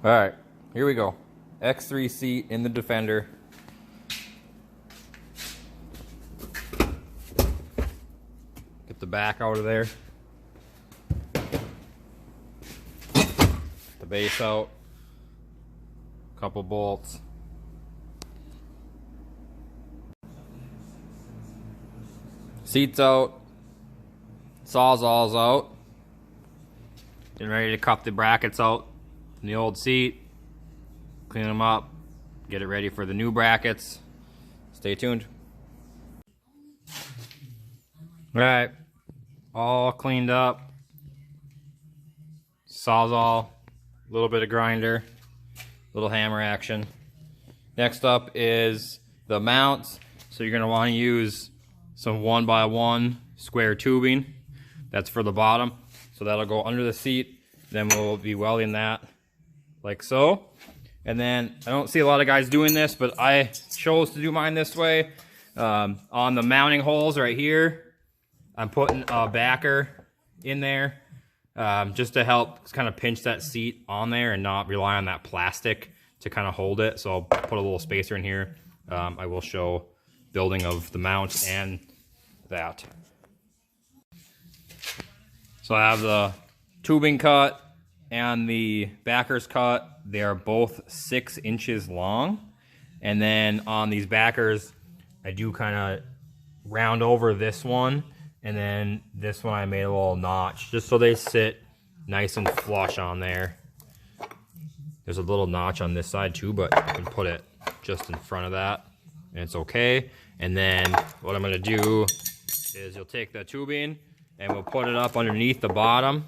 Alright, here we go. X3 seat in the Defender. Get the back out of there. The base out. Couple bolts. Seats out. Sawzalls out. Getting ready to cut the brackets out from the old seat. Clean them up. Get it ready for the new brackets. Stay tuned. Alright. All cleaned up. Sawzall. A little bit of grinder. Little hammer action. Next up is the mounts. So you're going to want to use some 1x1 square tubing. That's for the bottom. So that'll go under the seat. Then we'll be welding that like so. And then I don't see a lot of guys doing this, but I chose to do mine this way. On the mounting holes right here, I'm putting a backer in there. Just to help kind of pinch that seat on there and not rely on that plastic to kind of hold it. So I'll put a little spacer in here. I will show building of the mount and that. So I have the tubing cut and the backers cut. They are both 6 inches long. And then on these backers, I do kind of round over this one. And then this one I made a little notch just so they sit nice and flush on there. There's a little notch on this side too, but I can put it just in front of that and it's okay. And then what I'm gonna do is you'll take the tubing and we'll put it up underneath the bottom.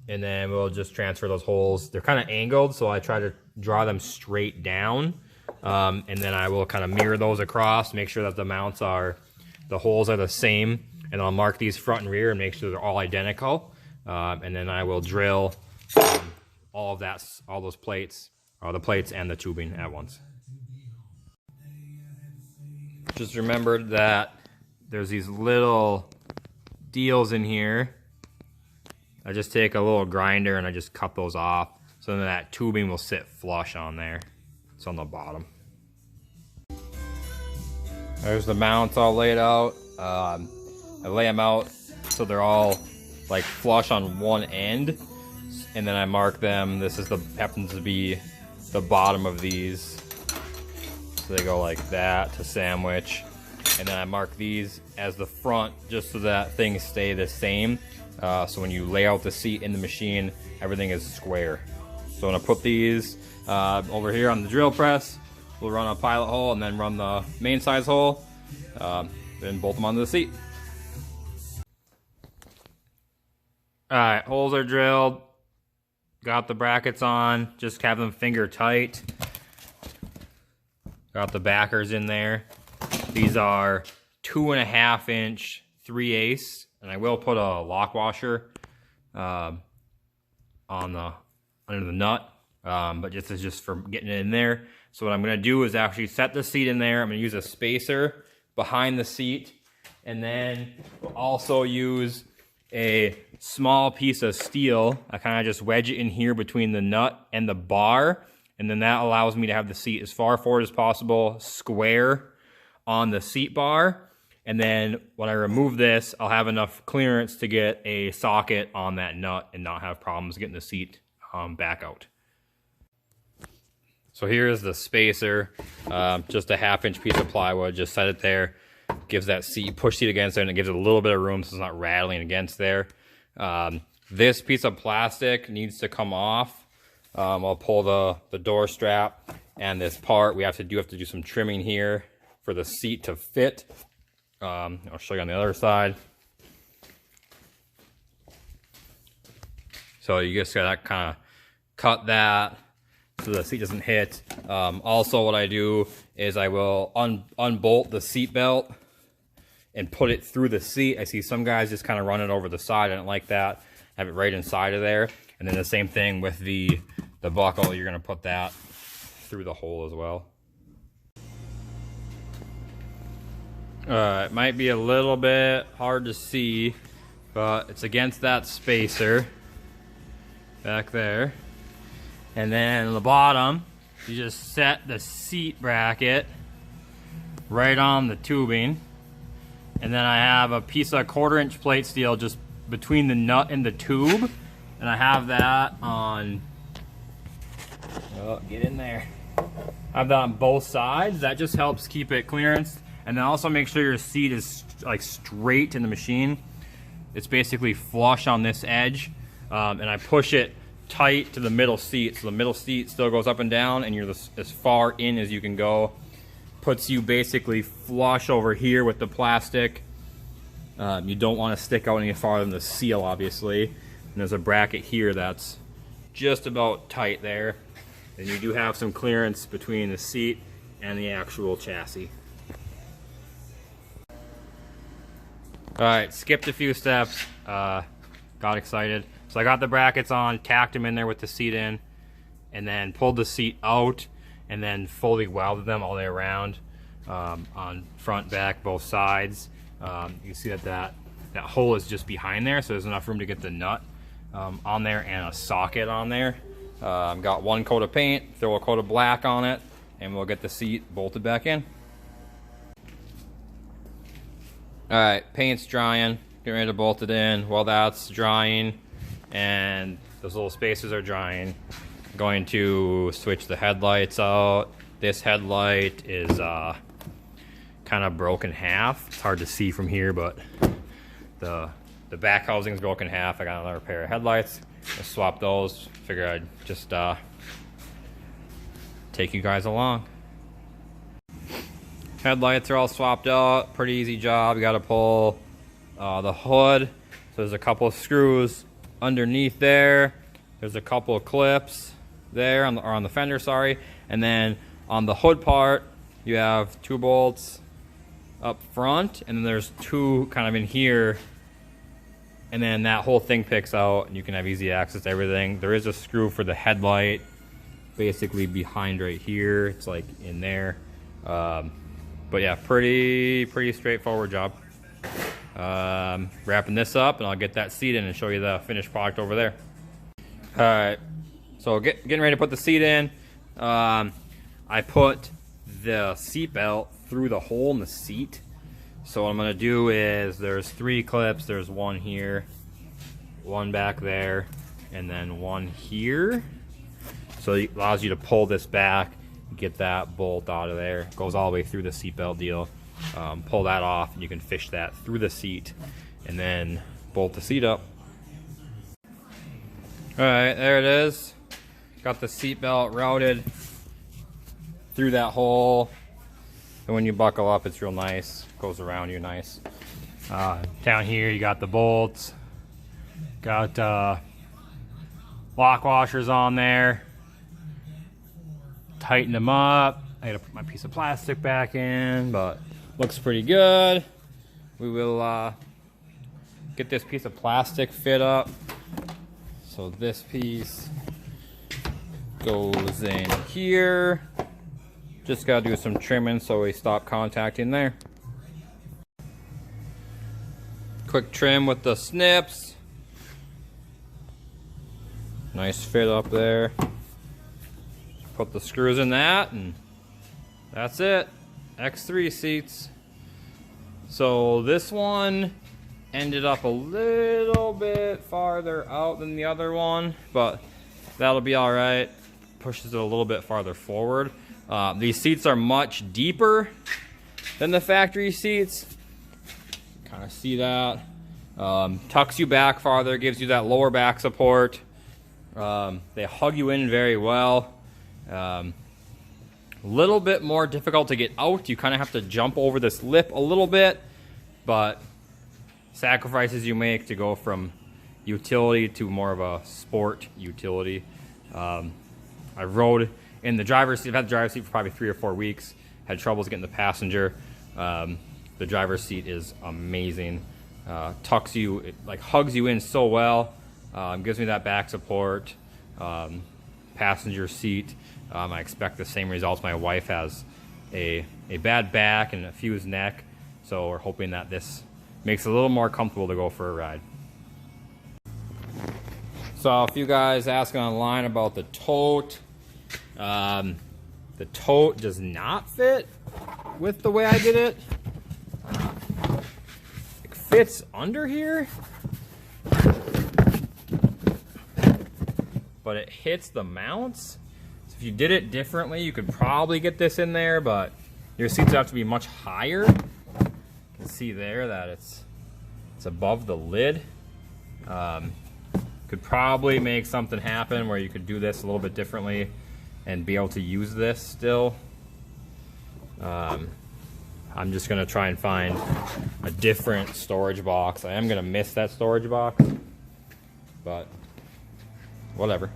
And then we'll just transfer those holes. They're kind of angled, so I try to draw them straight down. And then I will kind of mirror those across, make sure that the holes are the same, and I'll mark these front and rear and make sure they're all identical. And then I will drill all those plates, or the plates and the tubing at once. Just remembered that there's these little deals in here. I just take a little grinder and I just cut those off, so then that tubing will sit flush on there. It's on the bottom. There's the mounts all laid out. I lay them out so they're all like flush on one end, and then I mark them. This is happens to be the bottom of these, so they go like that to sandwich, and then I mark these as the front just so that things stay the same. So when you lay out the seat in the machine, everything is square. So I'm gonna put these over here on the drill press. We'll run a pilot hole and then run the main size hole, then bolt them onto the seat. Alright, holes are drilled. Got the brackets on, just have them finger tight. Got the backers in there. These are 2.5 inch 3/8, and I will put a lock washer under the nut, but this is just for getting it in there. So what I'm going to do is actually set the seat in there. I'm going to use a spacer behind the seat, and then we'll also use a small piece of steel. I kind of just wedge it in here between the nut and the bar, and then that allows me to have the seat as far forward as possible, square on the seat bar. And then when I remove this, I'll have enough clearance to get a socket on that nut and not have problems getting the seat back out. So here's the spacer, just a 1/2 inch piece of plywood, just set it there. Gives that seat, push seat against there, and it gives it a little bit of room so it's not rattling against there. This piece of plastic needs to come off. I'll pull the door strap and this part. We have to do some trimming here for the seat to fit. I'll show you on the other side. So you just gotta kind of cut that so the seat doesn't hit. Also what I do is I will unbolt the seat belt and put it through the seat. I see some guys just kind of run it over the side. I don't like that. Have it right inside of there. And then the same thing with the buckle. You're gonna put that through the hole as well. It might be a little bit hard to see, but it's against that spacer. back there. And then on the bottom, you just set the seat bracket right on the tubing. And then I have a piece of 1/4-inch plate steel just between the nut and the tube. And I have that on, oh, get in there. I have that on both sides. That just helps keep it clearance. And then also make sure your seat is like straight in the machine. It's basically flush on this edge. And I push it tight to the middle seat, so the middle seat still goes up and down, and you're as far in as you can go. Puts you basically flush over here with the plastic. You don't want to stick out any farther than the seal, obviously. And there's a bracket here that's just about tight there. And you do have some clearance between the seat and the actual chassis. Alright, skipped a few steps. Got excited. So I got the brackets on, tacked them in there with the seat in, and then pulled the seat out, and then fully welded them all the way around on front, back, both sides. You can see that hole is just behind there, so there's enough room to get the nut on there and a socket on there. Got one coat of paint, throw a coat of black on it, and we'll get the seat bolted back in. Alright, paint's drying, getting ready to bolt it in. While that's drying and those little spacers are drying, I'm going to switch the headlights out. This headlight is kind of broken in half. It's hard to see from here, but the back housing is broken in half. I got another pair of headlights. I'll swap those. Figure I'd just take you guys along. Headlights are all swapped out. Pretty easy job. You got to pull the hood. So there's a couple of screws underneath there. There's a couple of clips there on the fender, sorry. And then on the hood part, you have 2 bolts up front, and then there's 2 kind of in here. And then that whole thing picks out, and you can have easy access to everything. There is a screw for the headlight, basically behind right here. It's like in there. But yeah, pretty straightforward job. Wrapping this up, and I'll get that seat in and show you the finished product over there. Alright, so getting ready to put the seat in. I put the seat belt through the hole in the seat. So what I'm going to do is, there's 3 clips. There's one here, one back there, and then one here. So it allows you to pull this back, get that bolt out of there. It goes all the way through the seatbelt deal. Pull that off, and you can fish that through the seat, and then bolt the seat up. Alright, there it is. Got the seatbelt routed through that hole. And when you buckle up, it's real nice. Goes around you nice. Down here, you got the bolts. Got lock washers on there. Tighten them up. I gotta put my piece of plastic back in, but looks pretty good. We will get this piece of plastic fit up. So this piece goes in here. Just gotta do some trimming so we stop contacting there. Quick trim with the snips. Nice fit up there. Put the screws in that, and that's it. X3 seats. So this one ended up a little bit farther out than the other one, but that'll be all right. Pushes it a little bit farther forward. These seats are much deeper than the factory seats. Kind of see that. Tucks you back farther, gives you that lower back support. They hug you in very well. A little bit more difficult to get out. You kind of have to jump over this lip a little bit, but sacrifices you make to go from utility to more of a sport utility. I rode in the driver's seat. I've had the driver's seat for probably 3 or 4 weeks. Had troubles getting the passenger. The driver's seat is amazing. Tucks you, it like hugs you in so well. Gives me that back support. Passenger seat, I expect the same results. My wife has a bad back and a fused neck, so we're hoping that this makes it a little more comfortable to go for a ride. So if you guys asking online about the tote, the tote does not fit with the way I did it. It fits under here, but it hits the mounts. So if you did it differently, you could probably get this in there, but your seats have to be much higher. You can see there that it's above the lid. Could probably make something happen where you could do this a little bit differently and be able to use this still. I'm just gonna try and find a different storage box. I am gonna miss that storage box, but whatever.